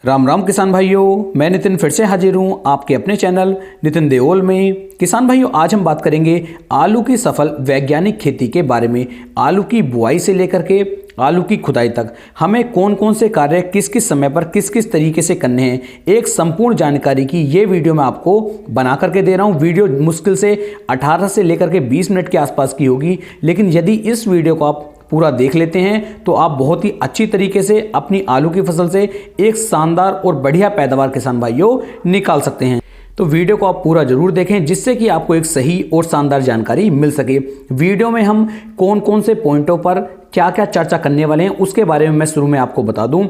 राम राम किसान भाइयों, मैं नितिन फिर से हाजिर हूँ आपके अपने चैनल नितिन देओल में। किसान भाइयों, आज हम बात करेंगे आलू की सफल वैज्ञानिक खेती के बारे में। आलू की बुआई से लेकर के आलू की खुदाई तक हमें कौन कौन से कार्य किस किस समय पर किस किस तरीके से करने हैं, एक संपूर्ण जानकारी की ये वीडियो मैं आपको बना करके दे रहा हूँ। वीडियो मुश्किल से 18 से लेकर के 20 मिनट के आसपास की होगी, लेकिन यदि इस वीडियो को आप पूरा देख लेते हैं तो आप बहुत ही अच्छी तरीके से अपनी आलू की फसल से एक शानदार और बढ़िया पैदावार किसान भाइयों निकाल सकते हैं। तो वीडियो को आप पूरा जरूर देखें, जिससे कि आपको एक सही और शानदार जानकारी मिल सके। वीडियो में हम कौन कौन से पॉइंटों पर क्या क्या चर्चा करने वाले हैं उसके बारे में मैं शुरू में आपको बता दूं।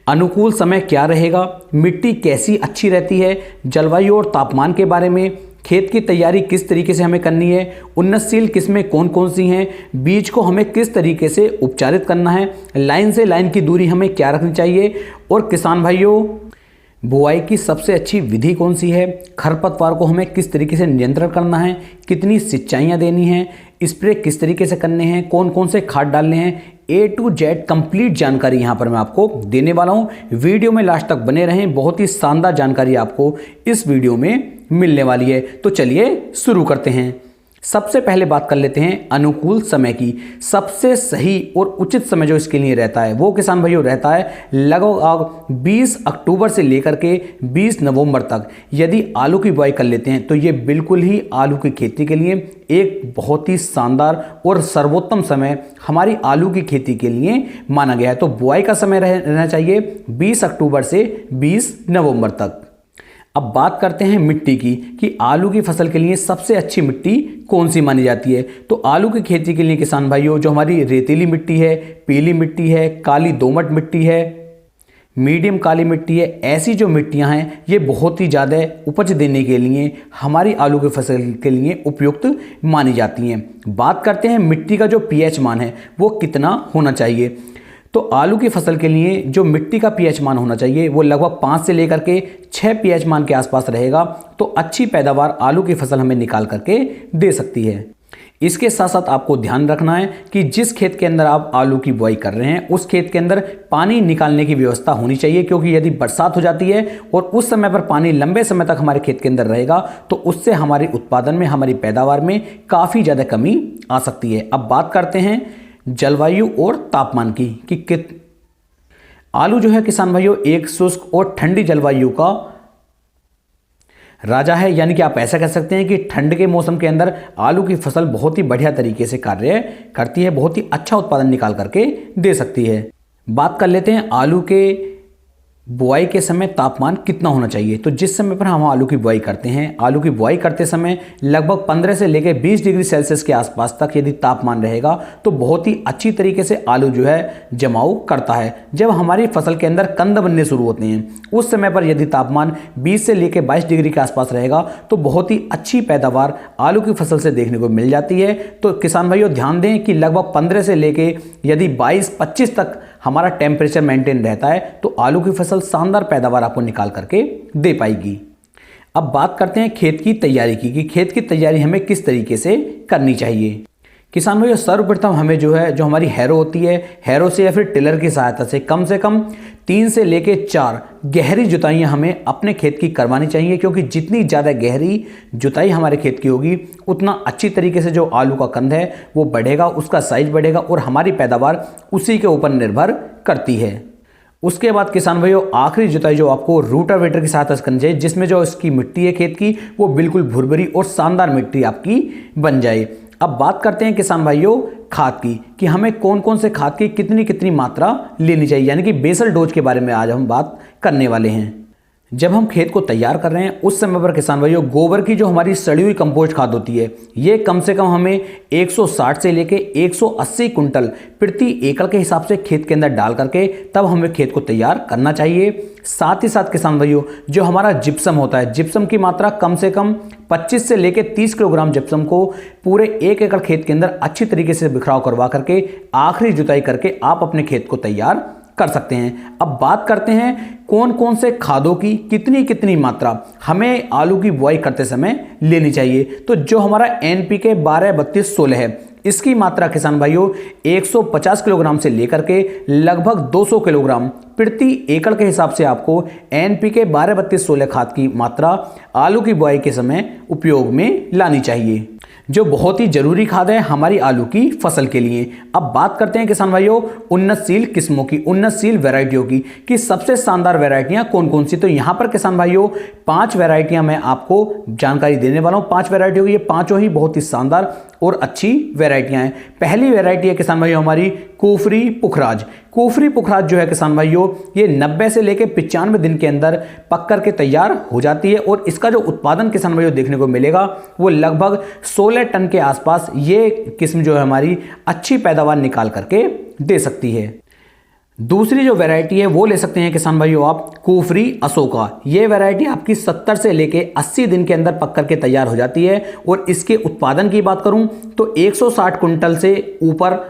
अनुकूल समय क्या रहेगा, मिट्टी कैसी अच्छी रहती है, जलवायु और तापमान के बारे में, खेत की तैयारी किस तरीके से हमें करनी है, उन्नतशील किस्में कौन कौन सी हैं, बीज को हमें किस तरीके से उपचारित करना है, लाइन से लाइन की दूरी हमें क्या रखनी चाहिए, और किसान भाइयों बुआई की सबसे अच्छी विधि कौन सी है, खरपतवार को हमें किस तरीके से नियंत्रण करना है, कितनी सिंचाइयाँ देनी हैं, स्प्रे किस तरीके से करने हैं, कौन कौन से खाद डालने हैं, A to Z कंप्लीट जानकारी यहाँ पर मैं आपको देने वाला हूँ। वीडियो में लास्ट तक बने रहें, बहुत ही शानदार जानकारी आपको इस वीडियो में मिलने वाली है। तो चलिए शुरू करते हैं। सबसे पहले बात कर लेते हैं अनुकूल समय की। सबसे सही और उचित समय जो इसके लिए रहता है वो किसान भाइयों रहता है लगभग 20 अक्टूबर से लेकर के 20 नवंबर तक। यदि आलू की बुआई कर लेते हैं तो ये बिल्कुल ही आलू की खेती के लिए एक बहुत ही शानदार और सर्वोत्तम समय हमारी आलू की खेती के लिए माना गया है। तो बुआई का समय रहना चाहिए 20 अक्टूबर से 20 नवंबर तक। अब बात करते हैं मिट्टी की कि आलू की फसल के लिए सबसे अच्छी मिट्टी कौन सी मानी जाती है। तो आलू की खेती के लिए किसान भाइयों जो हमारी रेतीली मिट्टी है, पीली मिट्टी है, काली दोमट मिट्टी है, मीडियम काली मिट्टी है, ऐसी जो मिट्टियां हैं ये बहुत ही ज़्यादा उपज देने के लिए हमारी आलू की फसल के लिए उपयुक्त मानी जाती हैं। बात करते हैं मिट्टी का जो पीएच मान है वो कितना होना चाहिए। तो आलू की फसल के लिए जो मिट्टी का पीएच मान होना चाहिए वो लगभग 5 से लेकर के 6 पीएच मान के आसपास रहेगा, तो अच्छी पैदावार आलू की फसल हमें निकाल करके दे सकती है। इसके साथ साथ आपको ध्यान रखना है कि जिस खेत के अंदर आप आलू की बुआई कर रहे हैं उस खेत के अंदर पानी निकालने की व्यवस्था होनी चाहिए, क्योंकि यदि बरसात हो जाती है और उस समय पर पानी लंबे समय तक हमारे खेत के अंदर रहेगा तो उससे हमारे उत्पादन में, हमारी पैदावार में काफ़ी ज़्यादा कमी आ सकती है। अब बात करते हैं जलवायु और तापमान की कि आलू जो है किसान भाइयों एक शुष्क और ठंडी जलवायु का राजा है। यानी कि आप ऐसा कह सकते हैं कि ठंड के मौसम के अंदर आलू की फसल बहुत ही बढ़िया तरीके से कार्य करती है, बहुत ही अच्छा उत्पादन निकाल करके दे सकती है। बात कर लेते हैं आलू के बुआई के समय तापमान कितना होना चाहिए। तो जिस समय पर हम आलू की बुआई करते हैं, आलू की बुआई करते समय लगभग 15 से लेकर 20 डिग्री सेल्सियस के आसपास तक यदि तापमान रहेगा तो बहुत ही अच्छी तरीके से आलू जो है जमाव करता है। जब हमारी फसल के अंदर कंद बनने शुरू होते हैं उस समय पर यदि तापमान 20 से लेकर 22 डिग्री के आसपास रहेगा तो बहुत ही अच्छी पैदावार आलू की फसल से देखने को मिल जाती है। तो किसान भाइयों ध्यान दें कि लगभग 15 से लेकर यदि 22-25 तक हमारा टेम्परेचर मेंटेन रहता है तो आलू की फसल शानदार पैदावार आपको निकाल करके दे पाएगी। अब बात करते हैं खेत की तैयारी की कि खेत की तैयारी हमें किस तरीके से करनी चाहिए। किसान भाइयों सर्वप्रथम हमें जो हमारी हैरो होती है, हैरो से या फिर टिलर की सहायता से कम 3 से लेके 4 गहरी जुताइयां हमें अपने खेत की करवानी चाहिए, क्योंकि जितनी ज़्यादा गहरी जुताई हमारे खेत की होगी उतना अच्छी तरीके से जो आलू का कंद है वो बढ़ेगा, उसका साइज बढ़ेगा और हमारी पैदावार उसी के ऊपर निर्भर करती है। उसके बाद किसान भाइयों आखिरी जुताई जो आपको रूटावेटर की सहायता से करनी चाहिए, जिसमें जो इसकी मिट्टी है खेत की वो बिल्कुल भुरभुरी और शानदार मिट्टी आपकी बन जाए। अब बात करते हैं किसान भाइयों खाद की कि हमें कौन कौन से खाद की कितनी कितनी मात्रा लेनी चाहिए, यानी कि बेसल डोज के बारे में आज हम बात करने वाले हैं। जब हम खेत को तैयार कर रहे हैं उस समय पर किसान भाइयों गोबर की जो हमारी सड़ी हुई कंपोस्ट खाद होती है ये कम से कम हमें 160 से लेके 180 कुंटल प्रति एकड़ के हिसाब से खेत के अंदर डाल करके तब हमें खेत को तैयार करना चाहिए। साथ ही साथ किसान भाइयों जो हमारा जिप्सम होता है, जिप्सम की मात्रा कम से कम 25 से लेके 30 किलोग्राम जिप्सम को पूरे 1 एकड़ खेत के अंदर अच्छी तरीके से बिखराव करवा करके आखिरी जुताई करके आप अपने खेत को तैयार कर सकते हैं। अब बात करते हैं कौन कौन से खादों की कितनी कितनी मात्रा हमें आलू की बुआई करते समय लेनी चाहिए। तो जो हमारा NPK 12-32-16 है इसकी मात्रा किसान भाइयों 150 किलोग्राम से लेकर के लगभग 200 किलोग्राम प्रति एकड़ के हिसाब से आपको NPK 12-32-16 खाद की मात्रा आलू की बुआई के समय उपयोग में लानी चाहिए, जो बहुत ही जरूरी खाद है हमारी आलू की फसल के लिए। अब बात करते हैं किसान भाइयों उन्नतशील किस्मों की, उन्नतशील वैरायटियों की कि सबसे शानदार वैरायटियां कौन कौन सी। तो यहां पर किसान भाइयों 5 वैरायटियां मैं आपको जानकारी देने वाला हूं। 5 वैरायटियों की, ये पांचों ही बहुत ही शानदार और अच्छी वैरायटियां हैं। पहली वैरायटी है किसान भाइयों हमारी कुफरी पुखराज। कुफरी पुखराज जो है किसान भाइयों ये 90 से लेकर 95 दिन के अंदर पक करके तैयार हो जाती है और इसका जो उत्पादन किसान भाइयों देखने को मिलेगा वो लगभग 16 टन के आसपास ये किस्म जो है हमारी अच्छी पैदावार निकाल करके दे सकती है। दूसरी जो वैरायटी है वो ले सकते हैं किसान भाइयों आप कुफरी अशोका। ये वैरायटी आपकी 70 से लेके 80 दिन के अंदर पक करके तैयार हो जाती है और इसके उत्पादन की बात करूं तो 160 कुंटल से ऊपर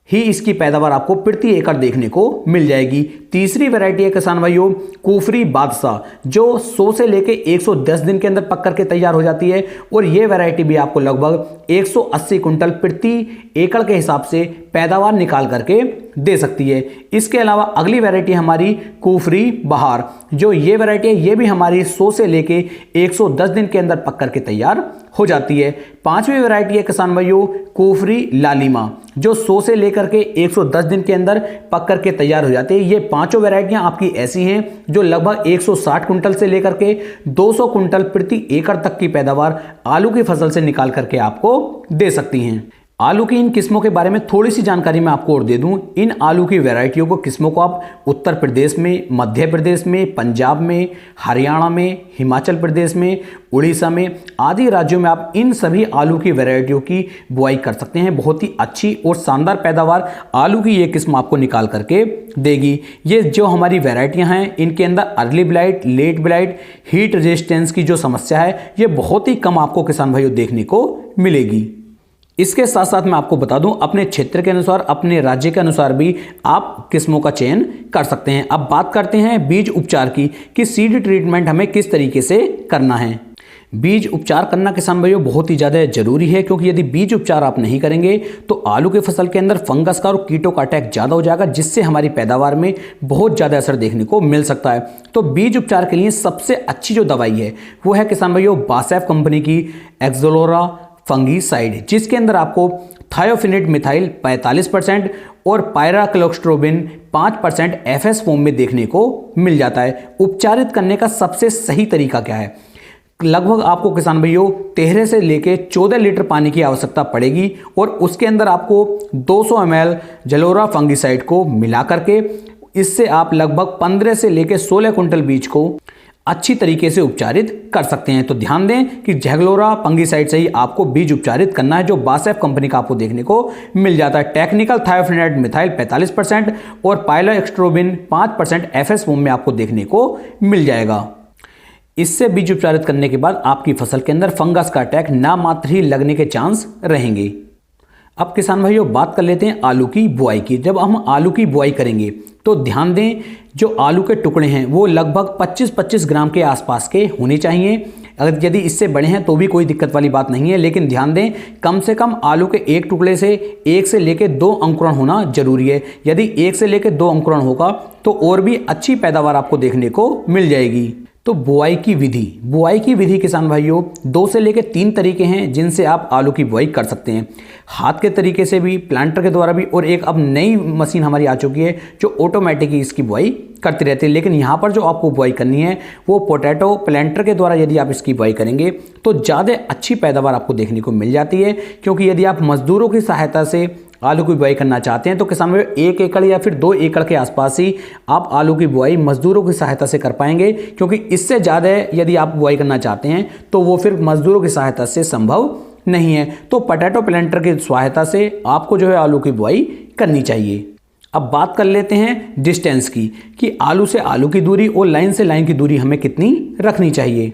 ही इसकी पैदावार आपको प्रति एकड़ देखने को मिल जाएगी। तीसरी वैरायटी है किसान भाइयों कुफरी बादशाह, जो 100 से लेके 110 दिन के अंदर पक करके तैयार हो जाती है और ये वैरायटी भी आपको लगभग 180 कुंटल प्रति एकड़ के हिसाब से पैदावार निकाल करके दे सकती है। इसके अलावा अगली वैरायटी हमारी कुफरी बहार, जो ये वैरायटी है ये भी हमारी 100 से लेके 110 दिन के अंदर पक करके तैयार हो जाती है। पांचवी वैरायटी है किसान भाइयों कुफरी लालिमा, जो 100 से लेकर के 110 दिन के अंदर पक करके तैयार हो जाती है। ये पांचों वैरायटियां आपकी ऐसी हैं जो लगभग 160 कुंटल से लेकर के 200 कुंटल प्रति एकड़ तक की पैदावार आलू की फसल से निकाल करके आपको दे सकती हैं। आलू की इन किस्मों के बारे में थोड़ी सी जानकारी मैं आपको और दे दूं। इन आलू की वैरायटियों को किस्मों को आप उत्तर प्रदेश में, मध्य प्रदेश में, पंजाब में, हरियाणा में, हिमाचल प्रदेश में, उड़ीसा में आदि राज्यों में आप इन सभी आलू की वैरायटियों की बुआई कर सकते हैं। बहुत ही अच्छी और शानदार पैदावार आलू की ये किस्म आपको निकाल करके देगी। ये जो हमारी वैरायटियां हैं इनके अंदर early blight, late blight, heat resistance की जो समस्या है ये बहुत ही कम आपको किसान भाइयों देखने को मिलेगी। इसके साथ साथ मैं आपको बता दूं अपने क्षेत्र के अनुसार, अपने राज्य के अनुसार भी आप किस्मों का चयन कर सकते हैं। अब बात करते हैं बीज उपचार की कि सीड ट्रीटमेंट हमें किस तरीके से करना है। बीज उपचार करना किसान भाइयों बहुत ही ज़्यादा जरूरी है, क्योंकि यदि बीज उपचार आप नहीं करेंगे तो आलू की फसल के अंदर फंगस का और कीटों का अटैक ज़्यादा हो जाएगा, जिससे हमारी पैदावार में बहुत ज़्यादा असर देखने को मिल सकता है। तो बीज उपचार के लिए सबसे अच्छी जो दवाई है वो है किसान भाइयों बासेफ कंपनी की एक्सोलोरा फंगीसाइड, जिसके अंदर आपको थायोफिनेट मिथाइल 45% और पायराक्लोस्ट्रोबिन 5% FS फॉर्म में देखने को मिल जाता है। उपचारित करने का सबसे सही तरीका क्या है? लगभग आपको किसान भाइयों 13 से लेके 14 लीटर पानी की आवश्यकता पड़ेगी और उसके अंदर आपको 200 ml जलोरा फंगीसाइड को मिला करके इससे आप लगभग 15 से लेके 16 कुंटल बीज को अच्छी तरीके से उपचारित कर सकते हैं। तो ध्यान दें कि जैगलोरा फंगीसाइड से ही आपको बीज उपचारित करना है, जो बासेफ कंपनी का आपको देखने को मिल जाता है। टेक्निकल थायोफिनेट मिथाइल 45% और पायलोएक्स्ट्रोबिन 5% FS फॉर्म में आपको देखने को मिल जाएगा। इससे बीज उपचारित करने के बाद आपकी फसल के अंदर फंगस का अटैक ना मात्र ही लगने के चांस रहेंगे। अब किसान भाइयों बात कर लेते हैं आलू की बुआई की। जब हम आलू की बुआई करेंगे तो ध्यान दें जो आलू के टुकड़े हैं वो लगभग 25-25 ग्राम के आसपास के होने चाहिए। अगर यदि इससे बड़े हैं तो भी कोई दिक्कत वाली बात नहीं है, लेकिन ध्यान दें कम से कम आलू के एक टुकड़े से 1 से लेकर 2 अंकुरण होना जरूरी है। यदि 1 से लेकर 2 अंकुरण होगा तो और भी अच्छी पैदावार आपको देखने को मिल जाएगी। तो बुआई की विधि किसान भाइयों 2 से लेकर 3 तरीके हैं जिनसे आप आलू की बुआई कर सकते हैं। हाथ के तरीके से भी, प्लांटर के द्वारा भी, और एक अब नई मशीन हमारी आ चुकी है जो ऑटोमेटिक ही इसकी बुआई करती रहती है। लेकिन यहाँ पर जो आपको बुआई करनी है वो पोटैटो प्लांटर के द्वारा यदि आप इसकी बुआई करेंगे तो ज़्यादा अच्छी पैदावार आपको देखने को मिल जाती है। क्योंकि यदि आप मजदूरों की सहायता से आलू की बुआई करना चाहते हैं तो किसान भाई 1 एकड़ या फिर 2 एकड़ के आसपास ही आप आलू की बुआई मजदूरों की सहायता से कर पाएंगे, क्योंकि इससे ज़्यादा यदि आप बुआई करना चाहते हैं तो वो फिर मजदूरों की सहायता से संभव नहीं है। तो पोटैटो प्लांटर की सहायता से आपको जो है आलू की बुआई करनी चाहिए। अब बात कर लेते हैं डिस्टेंस की कि आलू से आलू की दूरी और लाइन से लाइन की दूरी हमें कितनी रखनी चाहिए।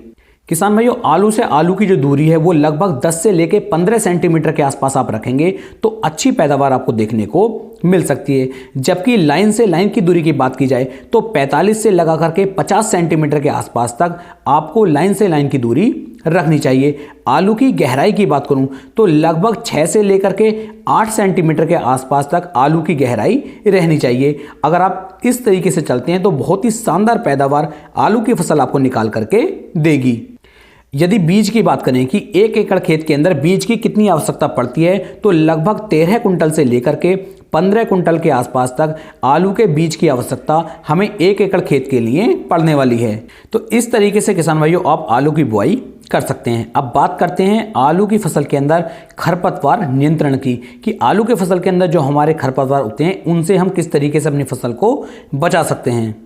किसान भाइयों आलू से आलू की जो दूरी है वो लगभग 10 से लेके 15 सेंटीमीटर के आसपास आप रखेंगे तो अच्छी पैदावार आपको देखने को मिल सकती है। जबकि लाइन से लाइन की दूरी की बात की जाए तो 45 से लगा करके 50 सेंटीमीटर के आसपास तक आपको लाइन से लाइन की दूरी रखनी चाहिए। आलू की गहराई की बात करूं तो लगभग 6 से लेकर के 8 सेंटीमीटर के आसपास तक आलू की गहराई रहनी चाहिए। अगर आप इस तरीके से चलते हैं तो बहुत ही शानदार पैदावार आलू की फसल आपको निकाल करके देगी। यदि बीज की बात करें कि 1 एकड़ खेत के अंदर बीज की कितनी आवश्यकता पड़ती है तो लगभग 13 कुंटल से लेकर के 15 कुंटल के आसपास तक आलू के बीज की आवश्यकता हमें 1 एकड़ खेत के लिए पड़ने वाली है। तो इस तरीके से किसान भाइयों आप आलू की बुआई कर सकते हैं। अब बात करते हैं आलू की फसल के अंदर खरपतवार नियंत्रण की, कि आलू के फसल के अंदर जो हमारे खरपतवार उगते हैं उनसे हम किस तरीके से अपनी फसल को बचा सकते हैं।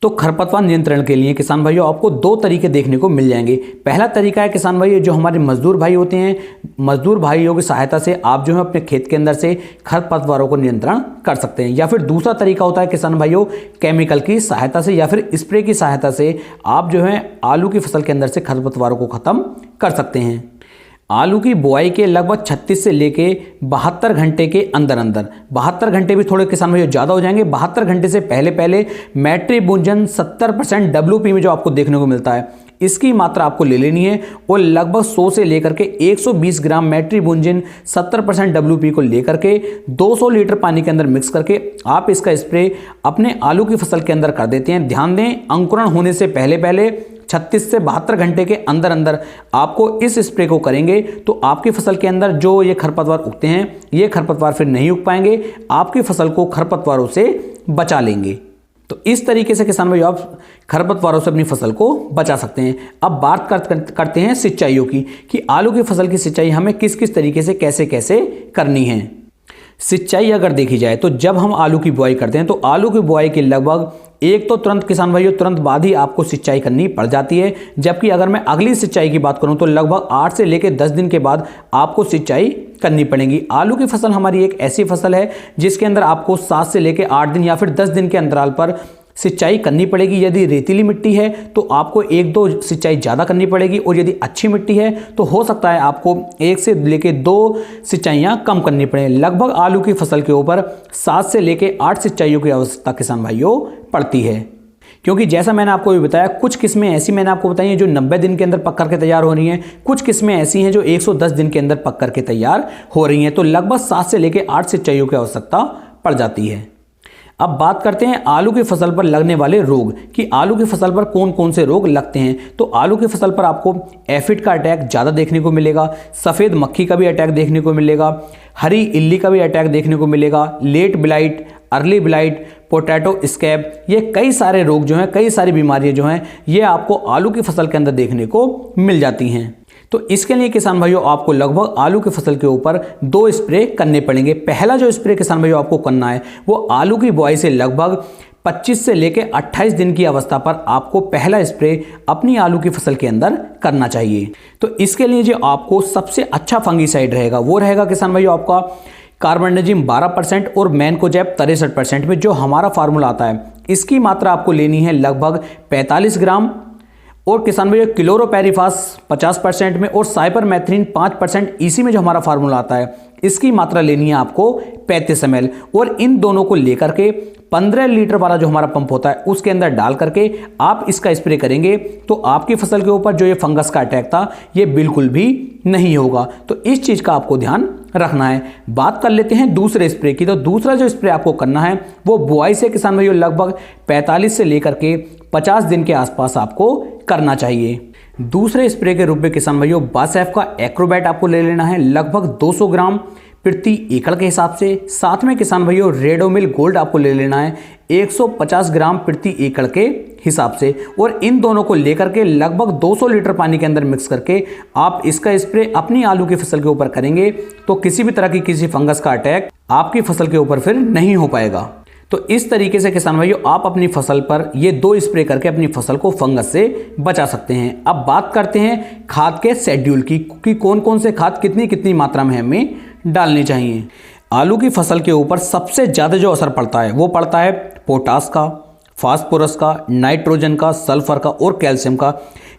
तो खरपतवार नियंत्रण के लिए किसान भाइयों आपको 2 तरीके देखने को मिल जाएंगे। पहला तरीका है किसान भाइयों, जो हमारे मजदूर भाई होते हैं, मजदूर भाइयों की सहायता से आप जो है अपने खेत के अंदर से खरपतवारों को नियंत्रण कर सकते हैं। या फिर दूसरा तरीका होता है किसान भाइयों, केमिकल की सहायता से या फिर स्प्रे की सहायता से आप जो है आलू की फसल के अंदर से खरपतवारों को खत्म कर सकते हैं। आलू की बुआई के लगभग 36 से लेके 72 घंटे के अंदर 72 घंटे भी थोड़े किसान भाइयों ज़्यादा हो जाएंगे। 72 घंटे से पहले मैट्रिबुंजन 70% WP में जो आपको देखने को मिलता है इसकी मात्रा आपको ले लेनी है और लगभग 100 से लेकर के 120 ग्राम मैट्रिबुंजन 70% WP को लेकर के 200 लीटर पानी के अंदर मिक्स करके आप इसका स्प्रे अपने आलू की फसल के अंदर कर देते हैं। ध्यान दें, अंकुरण होने से पहले 36 से 72 घंटे के अंदर आपको इस स्प्रे को करेंगे तो आपकी फसल के अंदर जो ये खरपतवार उगते हैं ये खरपतवार फिर नहीं उग पाएंगे, आपकी फसल को खरपतवारों से बचा लेंगे। तो इस तरीके से किसान भाई आप खरपतवारों से अपनी फसल को बचा सकते हैं। अब बात करते हैं सिंचाइयों की, कि आलू की फसल की सिंचाई हमें किस किस तरीके से कैसे करनी है। सिंचाई अगर देखी जाए तो जब हम आलू की बुआई करते हैं तो आलू की बुआई के लगभग एक तो तुरंत किसान भाइयों तुरंत बाद ही आपको सिंचाई करनी पड़ जाती है, जबकि अगर मैं अगली सिंचाई की बात करूं तो लगभग 8 से लेकर 10 दिन के बाद आपको सिंचाई करनी पड़ेगी। आलू की फसल हमारी एक ऐसी फसल है जिसके अंदर आपको 7 से लेकर 8 दिन या फिर 10 दिन के अंतराल पर सिंचाई करनी पड़ेगी। यदि रेतीली मिट्टी है तो आपको 1-2 सिंचाई ज़्यादा करनी पड़ेगी और यदि अच्छी मिट्टी है तो हो सकता है आपको 1 से लेकर 2 सिंचाइयाँ कम करनी पड़े। लगभग आलू की फसल के ऊपर 7 से लेकर 8 सिंचाइयों की आवश्यकता किसान भाइयों पड़ती है, क्योंकि जैसा मैंने आपको भी बताया कुछ किस्में ऐसी मैंने आपको बताई हैं जो 90 दिन के अंदर पक करके तैयार हो रही हैं, कुछ किस्में ऐसी हैं जो 110 दिन के अंदर पक करके तैयार हो रही हैं। तो लगभग 7 से लेकर 8 सिंचाइयों की आवश्यकता पड़ जाती है। अब बात करते हैं आलू की फसल पर लगने वाले रोग, कि आलू की फसल पर कौन कौन से रोग लगते हैं। तो आलू की फसल पर आपको एफिड का अटैक ज़्यादा देखने को मिलेगा, सफ़ेद मक्खी का भी अटैक देखने को मिलेगा, हरी इल्ली का भी अटैक देखने को मिलेगा, late blight, early blight, potato scab, ये कई सारे रोग जो हैं, कई सारी बीमारियां जो हैं ये आपको आलू की फसल के अंदर देखने को मिल जाती हैं। तो इसके लिए किसान भाइयों आपको लगभग आलू की फसल के ऊपर 2 स्प्रे करने पड़ेंगे। पहला जो स्प्रे किसान भाइयों आपको करना है वो आलू की बुआई से लगभग 25 से लेकर 28 दिन की अवस्था पर आपको पहला स्प्रे अपनी आलू की फसल के अंदर करना चाहिए। तो इसके लिए जो आपको सबसे अच्छा फंगीसाइड रहेगा वो रहेगा किसान भाइयों आपका कार्बेंडाजिम 12% और मैनकोजेब 63% में जो हमारा फार्मूला आता है इसकी मात्रा आपको लेनी है लगभग 45 ग्राम, और किसान भाइयों क्लोरोपेरिफास 50% में और साइपरमेथ्रिन 5% इसी में जो हमारा फार्मूला आता है इसकी मात्रा लेनी है आपको 35 ml, और इन दोनों को लेकर के 15 लीटर वाला जो हमारा पंप होता है उसके अंदर डाल करके आप इसका स्प्रे करेंगे तो आपकी फसल के ऊपर जो ये फंगस का अटैक था ये बिल्कुल भी नहीं होगा। तो इस चीज़ का आपको ध्यान रखना है। बात कर लेते हैं दूसरे स्प्रे की। तो दूसरा जो स्प्रे आपको करना है वो बुआई से किसान भाइयों लगभग 45 से लेकर के 50 दिन के आसपास आपको करना चाहिए। दूसरे स्प्रे के रूप में किसान भाइयों बासेफ का एक्रोबैट आपको ले लेना है लगभग 200 ग्राम प्रति एकड़ के हिसाब से। साथ में किसान भाइयों रेडोमिल गोल्ड आपको ले लेना है 150 ग्राम प्रति एकड़ के हिसाब से, और इन दोनों को लेकर के लगभग 200 लीटर पानी के अंदर मिक्स करके आप इसका स्प्रे अपनी आलू की फसल के ऊपर करेंगे तो किसी भी तरह की किसी फंगस का अटैक आपकी फसल के ऊपर फिर नहीं हो पाएगा। तो इस तरीके से किसान भाइयों आप अपनी फसल पर ये 2 स्प्रे करके अपनी फसल को फंगस से बचा सकते हैं। अब बात करते हैं खाद के शेड्यूल की, कि कौन कौन से खाद कितनी कितनी मात्रा में हमें डालनी चाहिए। आलू की फसल के ऊपर सबसे ज़्यादा जो असर पड़ता है वो पड़ता है पोटास का, फास्फोरस का, नाइट्रोजन का, सल्फर का और कैल्शियम का।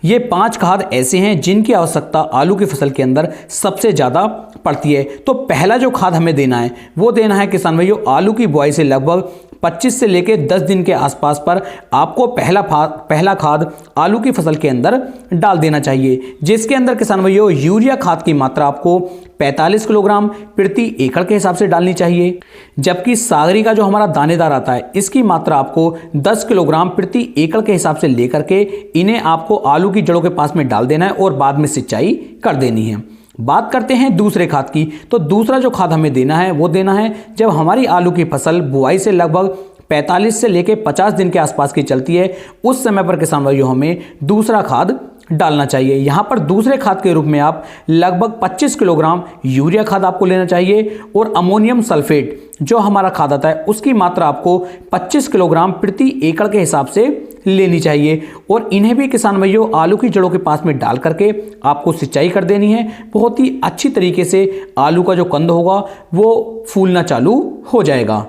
ये 5 खाद ऐसे हैं जिनकी आवश्यकता आलू की फसल के अंदर सबसे ज़्यादा पड़ती है। तो पहला जो खाद हमें देना है वो देना है किसान भाइयों आलू की बुआई से लगभग 25 से लेकर 10 दिन के आसपास पर आपको पहला खाद आलू की फसल के अंदर डाल देना चाहिए, जिसके अंदर किसान भाइयों यूरिया खाद की मात्रा आपको 45 किलोग्राम प्रति एकड़ के हिसाब से डालनी चाहिए, जबकि सागरी का जो हमारा दानेदार आता है इसकी मात्रा आपको 10 किलोग्राम प्रति एकड़ के हिसाब से लेकर के इन्हें आपको आलू की जड़ों के पास में डाल देना है और बाद में सिंचाई कर देनी है। बात करते हैं दूसरे खाद की। तो दूसरा जो खाद हमें देना है वो देना है जब हमारी आलू की फसल बुआई से लगभग 45 से लेकर 50 दिन के आसपास की चलती है, उस समय पर किसान भाइयों हमें दूसरा खाद डालना चाहिए। यहाँ पर दूसरे खाद के रूप में आप लगभग 25 किलोग्राम यूरिया खाद आपको लेना चाहिए और अमोनियम सल्फेट जो हमारा खाद आता है उसकी मात्रा आपको 25 किलोग्राम प्रति एकड़ के हिसाब से लेनी चाहिए और इन्हें भी किसान भाइयों आलू की जड़ों के पास में डाल करके आपको सिंचाई कर देनी है। बहुत ही अच्छी तरीके से आलू का जो कंद होगा वो फूलना चालू हो जाएगा।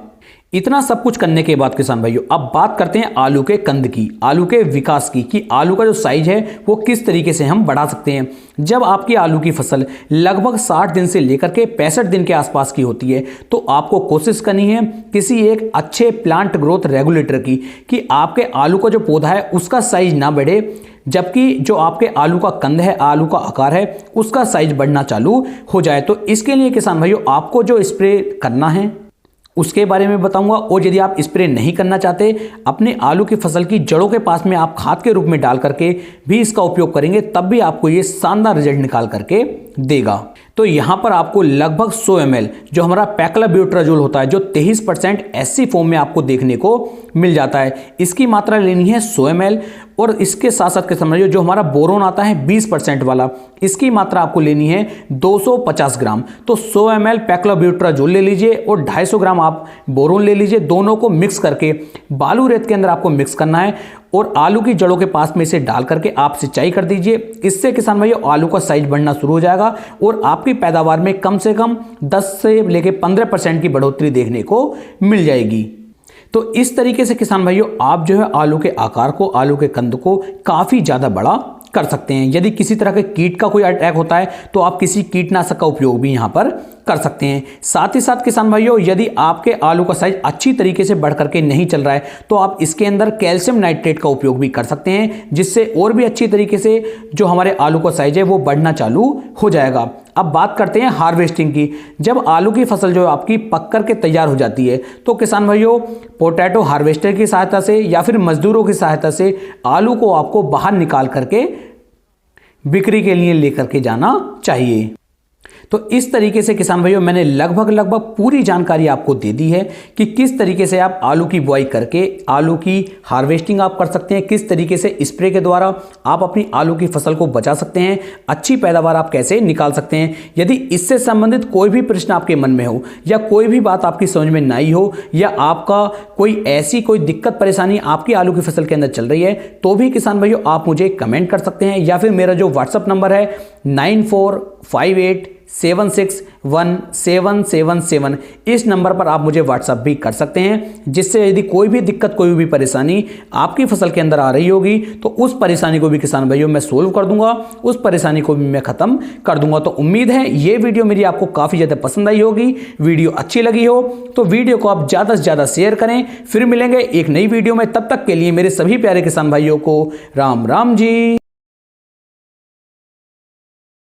इतना सब कुछ करने के बाद किसान भाइयों अब बात करते हैं आलू के कंद की, आलू के विकास की, कि आलू का जो साइज है वो किस तरीके से हम बढ़ा सकते हैं। जब आपकी आलू की फसल लगभग 60 दिन से लेकर के 65 दिन के आसपास की होती है तो आपको कोशिश करनी है किसी एक अच्छे प्लांट ग्रोथ रेगुलेटर की, कि आपके आलू का जो पौधा है उसका साइज ना बढ़े, जबकि जो आपके आलू का कंद है, आलू का आकार है, उसका साइज बढ़ना चालू हो जाए। तो इसके लिए किसान भाइयों आपको जो स्प्रे करना है उसके बारे में बताऊंगा, और यदि आप स्प्रे नहीं करना चाहते अपने आलू की फसल की जड़ों के पास में आप खाद के रूप में डाल करके भी इसका उपयोग करेंगे तब भी आपको ये शानदार रिजल्ट निकाल करके देगा। तो यहाँ पर आपको लगभग 100 ml जो हमारा पैक्लोब्यूट्राजोल होता है जो 23% SC फॉर्म में आपको देखने को मिल जाता है, इसकी मात्रा लेनी है 100 ml। और इसके साथ साथ के समझिए जो हमारा बोरोन आता है 20% वाला, इसकी मात्रा आपको लेनी है 250 ग्राम। तो 100 ml पैक्लोब्यूट्राजोल ले लीजिए और 250 ग्राम आप बोरोन ले लीजिए। दोनों को मिक्स करके बालू रेत के अंदर आपको मिक्स करना है और आलू की जड़ों के पास में इसे डाल करके आप सिंचाई कर दीजिए। इससे किसान भाइयों आलू का साइज बढ़ना शुरू हो जाएगा और आपकी पैदावार में कम से कम 10 से लेकर 15% की बढ़ोतरी देखने को मिल जाएगी। तो इस तरीके से किसान भाइयों आप जो है आलू के आकार को, आलू के कंद को काफ़ी ज़्यादा बड़ा कर सकते हैं। यदि किसी तरह के कीट का कोई अटैक होता है तो आप किसी कीटनाशक का उपयोग भी यहाँ पर कर सकते हैं। साथ ही साथ किसान भाइयों यदि आपके आलू का साइज अच्छी तरीके से बढ़ करके नहीं चल रहा है तो आप इसके अंदर कैल्शियम नाइट्रेट का उपयोग भी कर सकते हैं, जिससे और भी अच्छी तरीके से जो हमारे आलू का साइज है वो बढ़ना चालू हो जाएगा। अब बात करते हैं हार्वेस्टिंग की। जब आलू की फसल जो आपकी पक करके तैयार हो जाती है तो किसान भाइयों पोटैटो हार्वेस्टर की सहायता से या फिर मजदूरों की सहायता से आलू को आपको बाहर निकाल करके बिक्री के लिए लेकर के जाना चाहिए। तो इस तरीके से किसान भाइयों मैंने लगभग पूरी जानकारी आपको दे दी है कि किस तरीके से आप आलू की बुआई करके आलू की हार्वेस्टिंग आप कर सकते हैं, किस तरीके से स्प्रे के द्वारा आप अपनी आलू की फसल को बचा सकते हैं, अच्छी पैदावार आप कैसे निकाल सकते हैं। यदि इससे संबंधित कोई भी प्रश्न आपके मन में हो या कोई भी बात आपकी समझ में ना आई हो या आपका कोई दिक्कत परेशानी आपकी आलू की फसल के अंदर चल रही है तो भी किसान भाइयों आप मुझे कमेंट कर सकते हैं, या फिर मेरा जो व्हाट्सअप नंबर है 9458761777 इस नंबर पर आप मुझे व्हाट्सअप भी कर सकते हैं, जिससे यदि कोई भी दिक्कत, कोई भी परेशानी आपकी फसल के अंदर आ रही होगी तो उस परेशानी को भी किसान भाइयों मैं सोल्व कर दूंगा, उस परेशानी को भी मैं खत्म कर दूंगा। तो उम्मीद है ये वीडियो मेरी आपको काफी ज्यादा पसंद आई होगी। वीडियो अच्छी लगी हो तो वीडियो को आप ज्यादा से ज्यादा शेयर करें। फिर मिलेंगे एक नई वीडियो में, तब तक के लिए मेरे सभी प्यारे किसान भाइयों को राम राम जी।